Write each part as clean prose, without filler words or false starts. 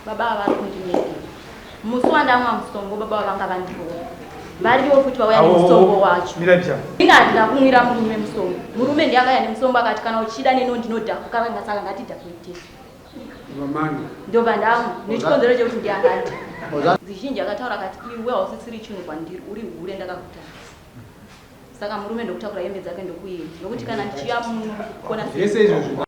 baba vari kundinyekera musi wandamwa musongo baba vanga vandirowa variwo futi vauya nemusongo wacho ingati ndakumwira murume musongo murume ndiakaya nemusongo akati kana uchida neno ndinodhakuka vangasaka ngatidhakuitei ndobva ndamwa nechikonzero chekuti ndiangati zizhinji akataura kati iwe hausisiri chinhu kwandiri uri hure ndakakutadza saka murume ndokutaura hembe dzake ndokuenda nokuti kana ndichiya kona.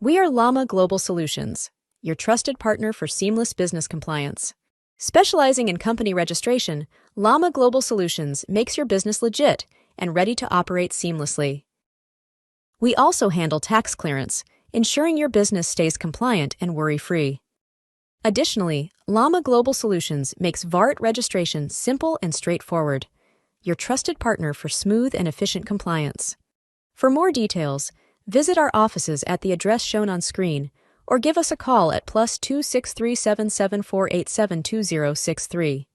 We are Llama Global Solutions, your trusted partner for seamless business compliance. Specializing in company registration, Llama Global Solutions makes your business legit and ready to operate seamlessly. We also handle tax clearance, ensuring your business stays compliant and worry-free. Additionally, Llama Global Solutions makes VART registration simple and straightforward, your trusted partner for smooth and efficient compliance. For more details, visit our offices at the address shown on screen or give us a call at +2 63774872063.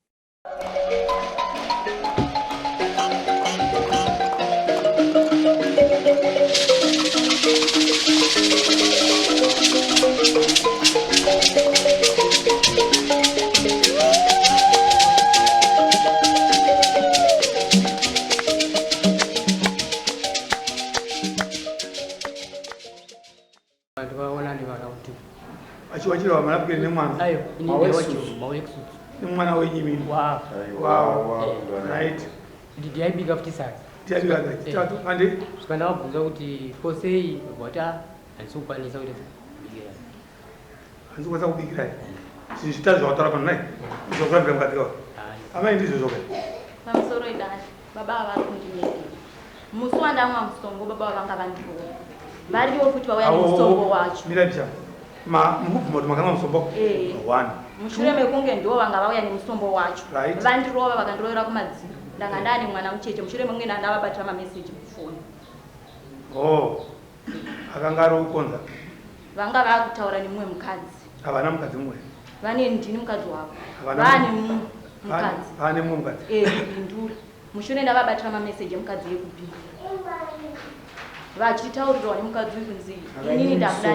Achiwachira wamarapike nemwana. Ayo, ini wacho mawexu. Nemwana wenyimi. Wow. Right. Did I big after size? Tell you that. Tatu ande. Sikana wabunza kuti posei wata ansukwanisa kuti bigera. Ansukwanisa kubikira. Sisitazo watara panai. Zokurambira mukati kwa. Ama ndizo zoke. Pamusoro idani baba vari kundinyekera musi wandamwa musongo baba vanga vandirowa variwo futi vauya nemusongo wacho. Mukubvuma kuti makamwa musombo one mushure mekunge ndo vanga vauya nemusombo wacho vandirova vakandirovera kumadziro ndanga ndane mwana mucheche mushure memwe ndandavabatira mameseji mufoni. Akanga ari kukonza vanga vakutaura nemumwe mukadzi. Havana mukadzi mumwe? Vane ndini mukadzi wavo vane mukadzi pane mumwe mukadzi ndura mushure ndavabatira mameseji emukadzi yekubhira vachitaurirwa nemukadzi kunzi inini ndakuda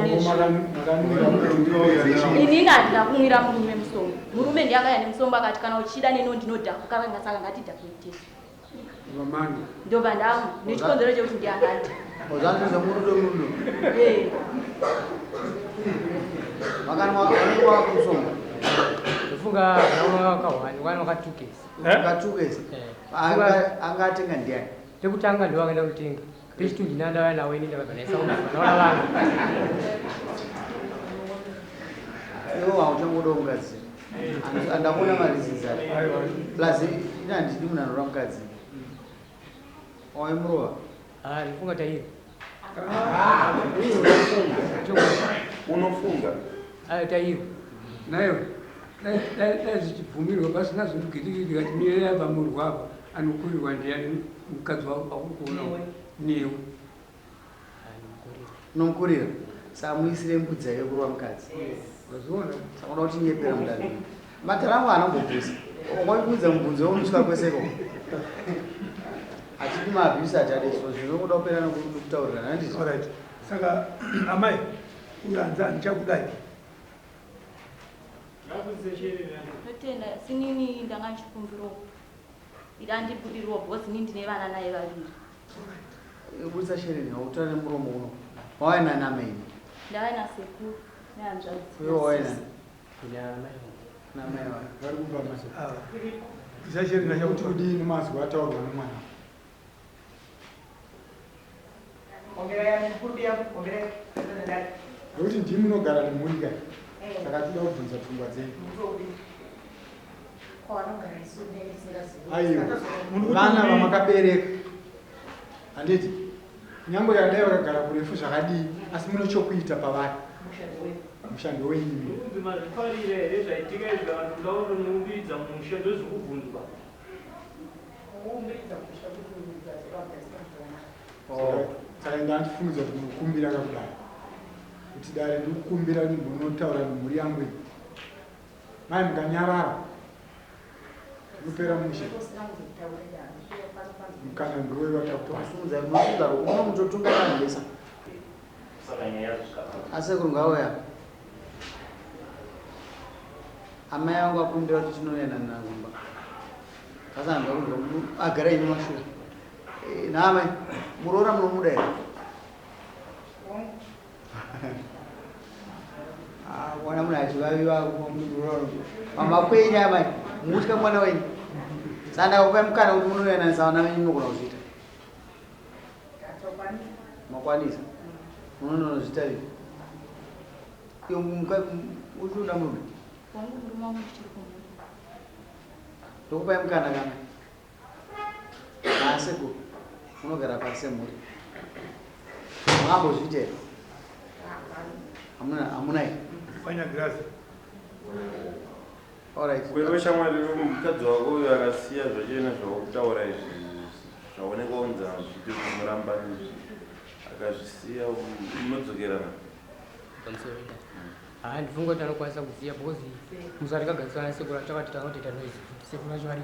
inini handina kumwira murume musongo murume ndiakaya nemusongo akati kana uchida neno ndinodhakuka vangasaka ngatidhakuitei ndobva ndamwa nechikonzero chekuti ndiangati Funga wakawani wana wakatukesi. Angatenga ndiani? Tekutanga ndo wakaenda kutenga. Pesi ndinanda wana weni ndakabanesa unaona vana. Yo auchangoda mukadzi. Andakona mariziza. Plus ina ndidi munanora mukadzi. Oimurova. Nifunga tairi. Unofunga? Tairi. Nayo zichibvumirwa basi nazo ndikiti kati mire pamurwa apa anokurirwa ndiani mukadzi wako pakukuona newe nomukurira saka muisire mbudzi yake kurwa mukadzi waziona saka uda kuti nyepera mudani madharamu anambobvisa waibudza mubvunzo weunosvika kweseko achiti mabvisa achadeso zvinokuda kupera nokutaurirana handiti. Saka amai uyu hanza ndichakudai notenda sinini ndanga ndichikumbiro ida ndibudirwa bhozi nini ndine vana naye vaviri. Budisa shereni hautore muromo uno waina nameni ndava nasekuru nehanzvadzi. uyo waina namai vari kumba masa isasheri nachakuti udini mazuva ataurwa nemwana nokuti ndimi munogara nemhuri kai saka tida kubvunza pfungwa dzenyu. Aiwa vana vamakabereka handiti nyangwe yakadai vakagara kurefu zvakadii asi mune chokuita pavari mushando wenyu saka ndandifungiza kuti mukumbira kakudai kuti dare ndikukumbira ndimbonotaura nemhuri yangu iyi mai mukanyarara mupera mushe mukana ndowe watakutosunzamunomutotungaanesa asekuru ngauya amai yangu akumbira kuti tinoenda nakumba kasanga kuti agara ine mashure naamai muroora munomuda here wana munhu achivaviwa murooro mamakwenyu amai mutya mwana wenyu sandakakupai mukana kuti munoyananisa vana venyu munogona kuzviita makwanisa munonozvitarii uchiuda murume tokupai mukana kana aseko unogara pasi semhuri makambozviita here hamunai fanya grazi wewe shamwari mukadzi wako uyo akasiya zvachena zvakutaura izvi zvaonekwa unza zviti kumuramba akazvisiya unodzokerana ndifunga kuti anokwanisa kuziya because musati kagarisana sekura takati takautita noizi sekura chvari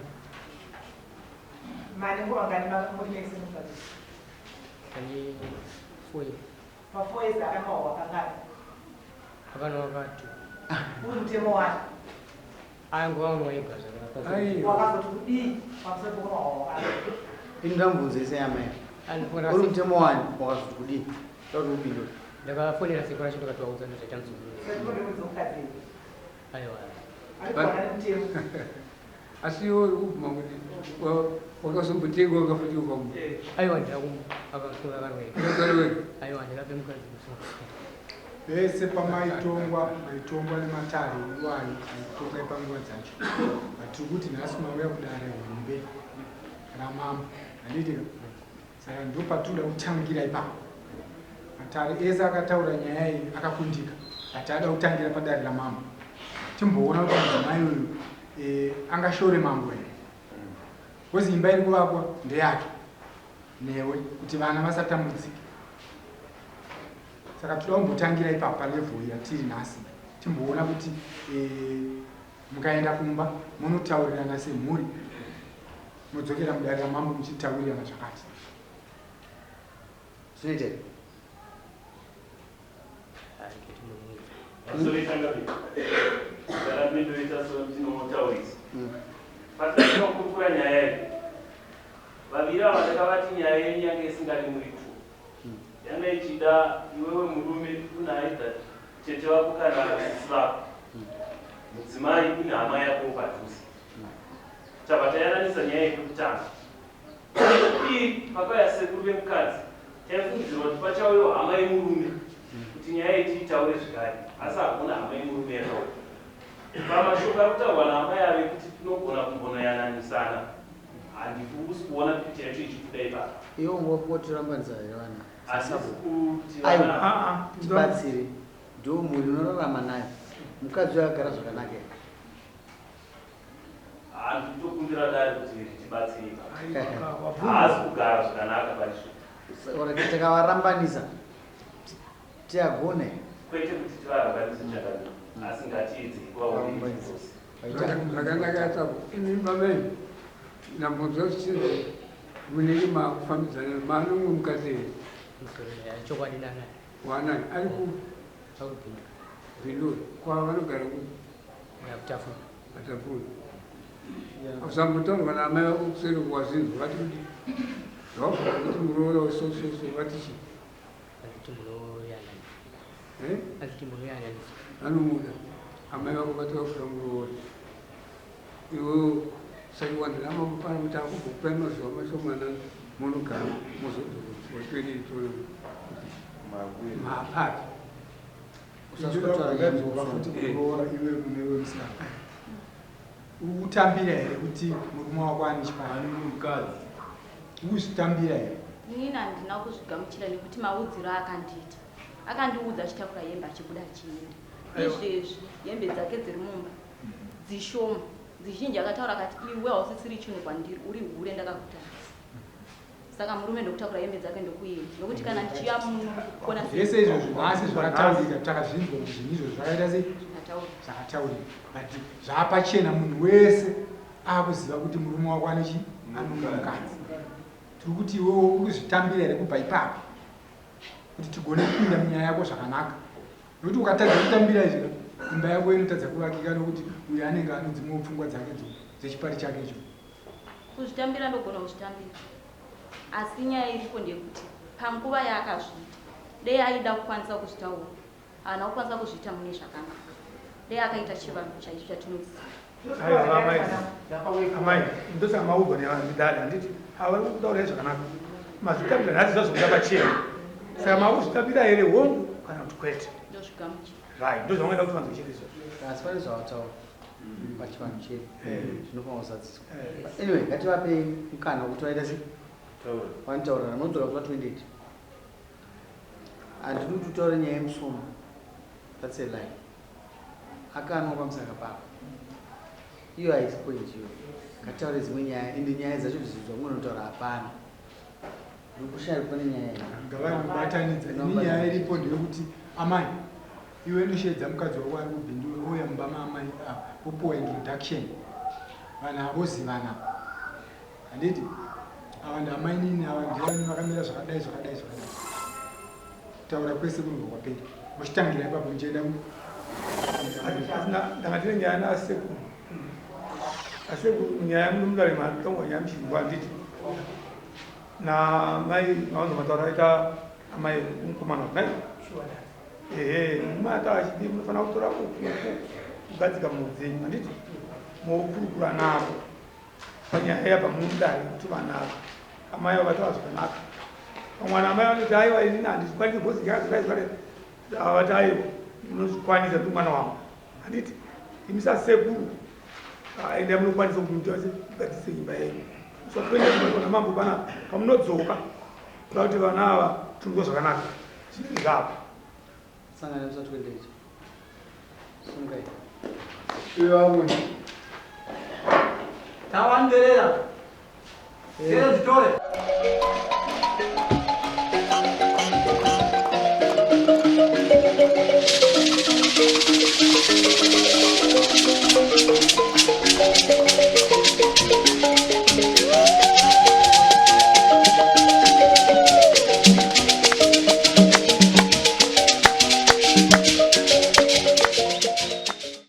mane ngowangani makambotinese mukadzi ani 4 mafoyeza akanawa wakangani akanawa kati uri mutemo wani ayangovaunwa ega wakazoti kudii pamusoro pokunawa wakanga ini ndambunzese amai uri mutemo wani wakazoti kudii tauti upindure ndakafonera sekura chito katiwaudza ndotaita muzukuru sekundoemudza mukadzi aiwa arikuwana nemutemo asi uri kubvuma kuti wakazombotenga wakafuti ukamu aiwa ndirakuakarweka aiwa ndirape mukadzi vese pamaitongwa nematare iwayo aitonga ipanguva dzacho tiri kuti nhasi mauya kudare hombe ramama handitika saka ndo patinoda kutangira ipapo matare ese akataura nyaya iyi akakundika ati ada kutangira padare ramama timboona kuti mudzimai uyu angashore mambo here kozi imba iri kuvakwa ndeyake newe kuti vana vasatambudzike saka toda kumbotangira ipapo palevhuri yatiri nhasi timboona kuti mukaenda kumba munotaurirana semhuri modzokera mudare ramambo muchitaurirana zvakati zvinoita patinokurukura nyaya iyi vaviri ava ndakavati nyaya yenyu yange isingari muri tu yange ichida iwewe murume unaita tete wako kana sisi vako mudzimai une hama yako padhuze tabva tayananisa nyaya yekutanga ii pakauya sekuru vemukadzi taifungidzirwa kuti pachauyewo hama yemurume kuti nyaya iyi tiitaure zvekare asi hakuna hama yemurume yakauya pamashoko ari kutaurwa nahama yave kuti tinogona kumbonoyananisana handikusi kuona kuti yacho ichibuda ipapo iwo ngopotirambanisa here vana asisi kuti tibatsire ndo mhuri unorarama nayo mukadzi uyo agara zvakanaka here handitokumbira dare kuti tibatsire haasi kugara zvakanaka paizvo tikavarambanisa tiagone kwete kuti tivarambanise chakadii asi ngatiedze zvakanaka tsavo ini mamai ndambonzwa zvichii munenge makufambidzana manomwe mukadzi here chokwadi nana wanani ari ku bhinduri kwava vanogara kutafuna atafuna usambotaurwa naamai vako kuseri kuwazinzwa vati kuti zvawabvaa kuti muroora wesososo vati chii anomuda amai vako vati vakura muroora iwewo saiwandira mamufana kuti akugokupai mazuva mashomana munogara muzodzowatsveditona maapati usazotaurafuti kuroora iwe mume wemusaka utambira here kuti murume wako ane chipani uzvitambira here inini handina kuzvigamuchira nekuti maudziro akandiita akandiudza achitakura hembe achibuda achienda izvezvi hembe dzake dziri mumba dzishoma dzizhinji akataura akati iwe hausisiri chinhu kwandiri uri hure ndakakutadzisa saka murume ndokutakura hembe dzake ndokuenda nokuti kana ndichiya kona zvese izvozvo nhasi zvakataurika takazvinzwa kuti zvinhu izvozvo zvakaita sei zvakataurika but zvaapachena munhu wese akuziva kuti murume wako ane chi anomwe mukadzi tiri kuti iwewo ukuzvitambira here kubva ipapo kuti tigone kupinda munyaya yako zvakanaka nokuti ukatadza kutambira izvi imba yako inotadza kuvakika nokuti uyo anenge anodzimawo pfungwa dzakedzo dzechipari chakecho. Kuzvitambira ndogona kuzvitambira, asi nyaya iripo ndeyekuti panguva yaakazviita dei aida kukwanisa kuzvitaura haana kukwanisa kuzviita mune zvakanaka, dei akaita chivanhu chaicho chatinoziva. Amai ndosaka maubva nevanidhali handiti havari kutaura zvakanaka, mazvitambira nhasi zvazokuda pachena, saka mauzvitambira here hongu kana kuti kwete Ndozvigamuchira rai ndozvamaida kuti vanzochirizo asi pane zvavataura pachivanhu chedu zvinofanira kusadzidzwa. Anyway, ngativapei mukana wekuti vaita sei vanitaurana munodzoka kuva 28 handinoti utaure nyaya yemusoma. That's a lie. Akanwa pamusaka pako iyo haisi point iyo. Ngataure dzimwe nyaya ende nyaya dzacho dzizodzwa mumwe unotaura hapana ndokushari pane nyaya ngavanobatanidza. Ini nyaya iripo ndeyekuti amai iwe noshedza mukadzi wako ari kubhindura ouya mumba maamai opuwa introduction vanhu avozivana handiti ava ndamai nini ava ndiani vakamira zvakadai zvakadai zvakadai kutaura kwese kunobva kwapera mochitangira ipapo muchienda ndangatine nyaya naasekuru asekuru nyaya munomudare matongo nyaya muchirwa handiti namai mavanzo mataura aita amai mukomana nai mata achidi munofanira kutora kugadzika mudzenyu handiti mokurukura navo panyaya yabva mumudare kuti vanaka amai vavataura zvakanaka vamwana amai vanoti aiwa inini handizvikwanisi gozikazvaizvavati aiwa unozvikwanisa kuti mwana wangu handiti imisa sekuru ende munokwanisa kumuita se kugadzise nyumba yenyu sokuenda mambo pana pamunodzoka kuda kuti vana ava tungo zvakanaka zvinengapa sangana musatwendecho sungai iwe vamwe tawanderera zero zvitore